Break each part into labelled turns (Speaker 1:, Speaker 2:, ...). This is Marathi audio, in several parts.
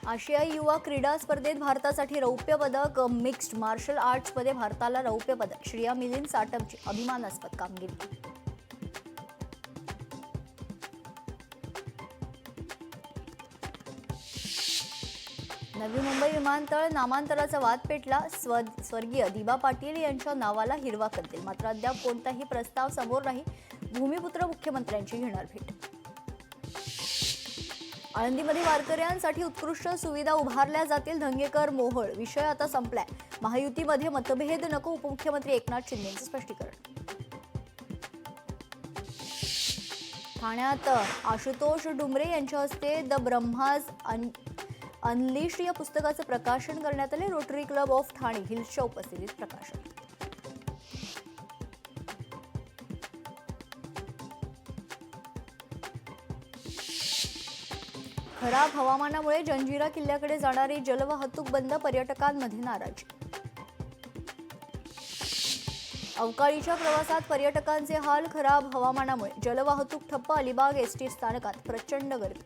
Speaker 1: आशियाई युवा क्रीडा स्पर्धेत भारतासाठी रौप्य पदक. मिक्स्ड मार्शल आर्ट्समध्ये भारताला रौप्य पदक. श्रिया मिलिंद साटमची अभिमानास्पद कामगिरी. नवी मुंबई विमानतळ नामांतराचा वाद पेटला. स्वर्गीय दिबा पाटील यांच्या नावाला हिरवा कंदील. मात्र अद्याप कोणताही प्रस्ताव समोर नाही. भूमिपुत्र मुख्यमंत्र्यांची घेणार भेट. आळंदीमध्ये वारकऱ्यांसाठी उत्कृष्ट सुविधा उभारल्या जातील. धंगेकर मोहोळ. विषय आता संपलाय. महायुतीमध्ये मतभेद नको. उपमुख्यमंत्री एकनाथ शिंदेंचं स्पष्टीकरण. ठाण्यात आशुतोष डुमरे यांच्या हस्ते द ब्रह्माज अनलिश्ड या पुस्तकाचं प्रकाशन करण्यात आले. रोटरी क्लब ऑफ ठाणे हिल्सच्या उपस्थितीत प्रकाशन. खराब हवामानामुळे जंजिरा किल्ल्याकडे जाणारी जलवाहतूक बंद. पर्यटकांमध्ये नाराजी. अवकाळीच्या प्रवासात पर्यटकांचे हाल. खराब हवामानामुळे जलवाहतूक ठप्प. अलिबाग एसटी स्थानकात प्रचंड गर्दी.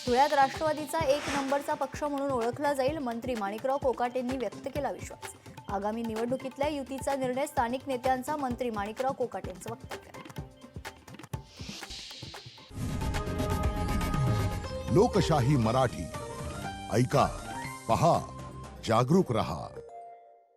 Speaker 1: धुळ्यात राष्ट्रवादीचा एक नंबरचा पक्ष म्हणून ओळखला जाईल. मंत्री माणिकराव कोकाटेंनी व्यक्त केला विश्वास. आगामी निवडणुकीतल्या युतीचा निर्णय स्थानिक नेत्यांचा. मंत्री माणिकराव कोकाटेंचं वक्तव्य.
Speaker 2: लोकशाही मराठी ऐका, पहा, जागरूक रहा.